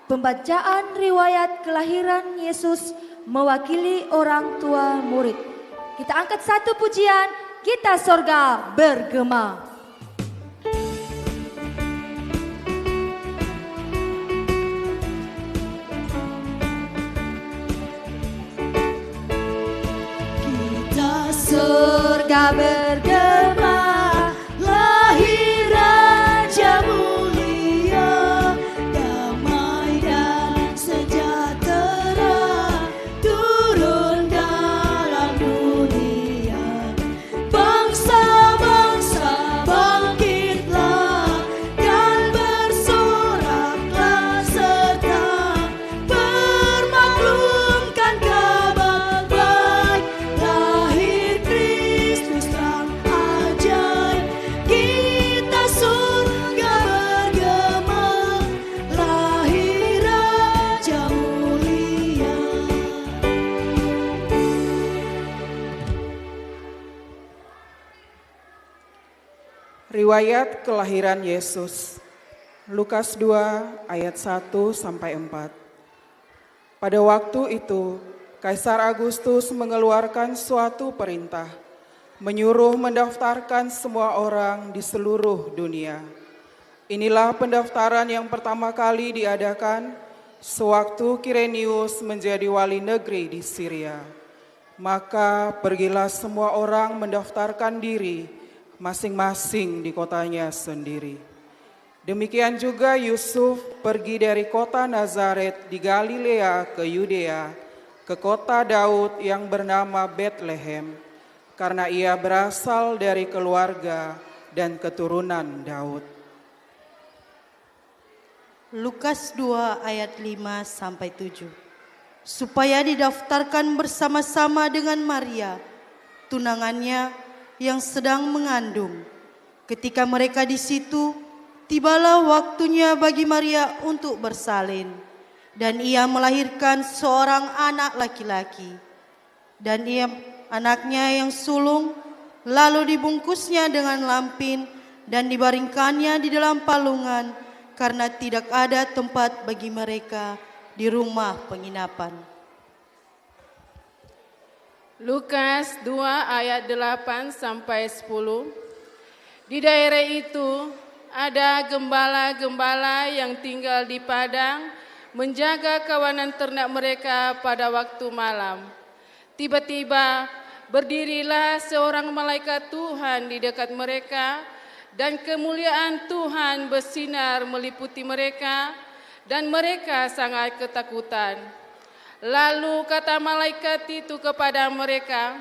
Pembacaan riwayat kelahiran Yesus mewakili orang tua murid. Kita angkat satu pujian, kita sorga bergema. Kita sorga bergema. Riwayat kelahiran Yesus, Lukas 2 ayat 1-4. Pada waktu itu, Kaisar Agustus mengeluarkan suatu perintah, menyuruh mendaftarkan semua orang di seluruh dunia. Inilah pendaftaran yang pertama kali diadakan sewaktu Kirenius menjadi wali negeri di Syria. Maka pergilah semua orang mendaftarkan diri masing-masing di kotanya sendiri. Demikian juga Yusuf pergi dari kota Nazaret di Galilea ke Yudea, ke kota Daud yang bernama Betlehem, karena ia berasal dari keluarga dan keturunan Daud. Lukas 2 ayat 5-7. Supaya didaftarkan bersama-sama dengan Maria, tunangannya yang sedang mengandung. Ketika mereka di situ, tibalah waktunya bagi Maria untuk bersalin, dan ia melahirkan seorang anak laki-laki. Dan anaknya yang sulung, lalu dibungkusnya dengan lampin dan dibaringkannya di dalam palungan, karena tidak ada tempat bagi mereka di rumah penginapan. Lukas 2 ayat 8-10. Di daerah itu ada gembala-gembala yang tinggal di padang menjaga kawanan ternak mereka pada waktu malam. Tiba-tiba berdirilah seorang malaikat Tuhan di dekat mereka, dan kemuliaan Tuhan bersinar meliputi mereka, dan mereka sangat ketakutan. Lalu kata malaikat itu kepada mereka,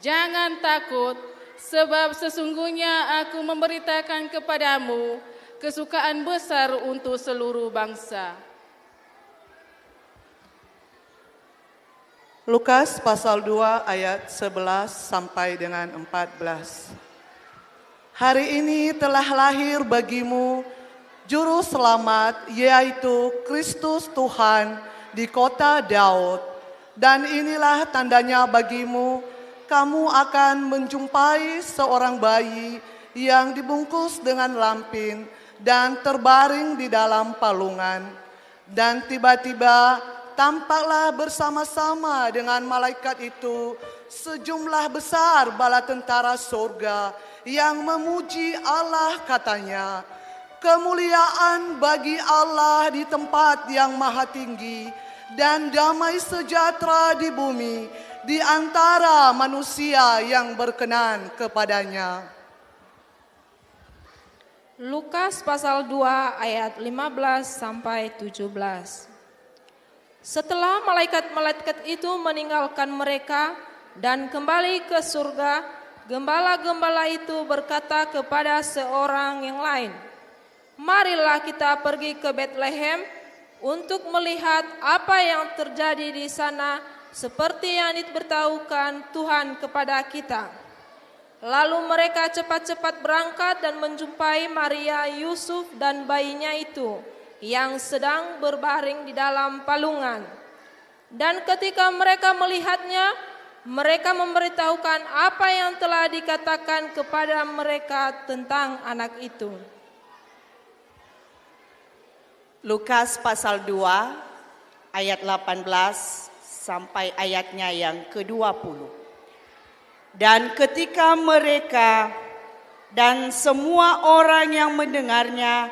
"Jangan takut, sebab sesungguhnya aku memberitakan kepadamu kesukaan besar untuk seluruh bangsa." Lukas pasal 2 ayat 11 sampai dengan 14. Hari ini telah lahir bagimu Juru Selamat, yaitu Kristus Tuhan, di kota Daud, dan inilah tandanya bagimu, kamu akan menjumpai seorang bayi yang dibungkus dengan lampin dan terbaring di dalam palungan. Dan tiba-tiba tampaklah bersama-sama dengan malaikat itu sejumlah besar bala tentara surga yang memuji Allah, katanya, "Kemuliaan bagi Allah di tempat yang maha tinggi, dan damai sejahtera di bumi di antara manusia yang berkenan kepadanya." Lukas pasal 2 ayat 15-17. Setelah malaikat-malaikat itu meninggalkan mereka dan kembali ke surga, gembala-gembala itu berkata kepada seorang yang lain, "Marilah kita pergi ke Betlehem untuk melihat apa yang terjadi di sana, seperti yang diberitahukan Tuhan kepada kita." Lalu mereka cepat-cepat berangkat dan menjumpai Maria, Yusuf, dan bayinya itu yang sedang berbaring di dalam palungan. Dan ketika mereka melihatnya, mereka memberitahukan apa yang telah dikatakan kepada mereka tentang anak itu. Lukas pasal 2 ayat 18 sampai ayatnya yang ke-20. Dan ketika mereka dan semua orang yang mendengarnya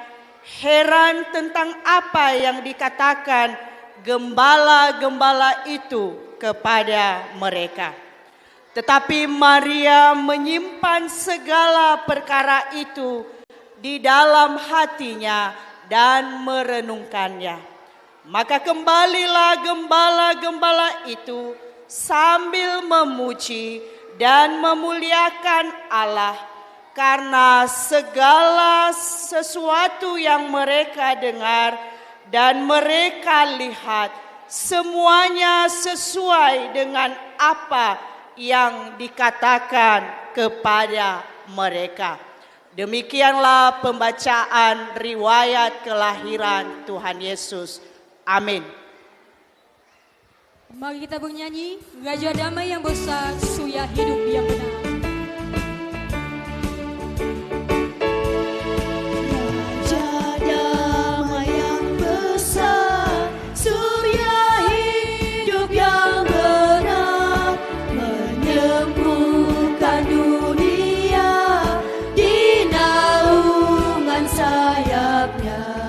heran tentang apa yang dikatakan gembala-gembala itu kepada mereka. Tetapi Maria menyimpan segala perkara itu di dalam hatinya dan merenungkannya. Maka kembalilah gembala-gembala itu sambil memuji dan memuliakan Allah karena segala sesuatu yang mereka dengar dan mereka lihat semuanya sesuai dengan apa yang dikatakan kepada mereka. Demikianlah pembacaan riwayat kelahiran Tuhan Yesus. Amin. Mari kita bernyanyi, Raja Damai yang besar, Surya hidup yang benar. Raja Damai yang besar, Surya hidup yang benar, menyembuhkan dunia di naungan sayapnya.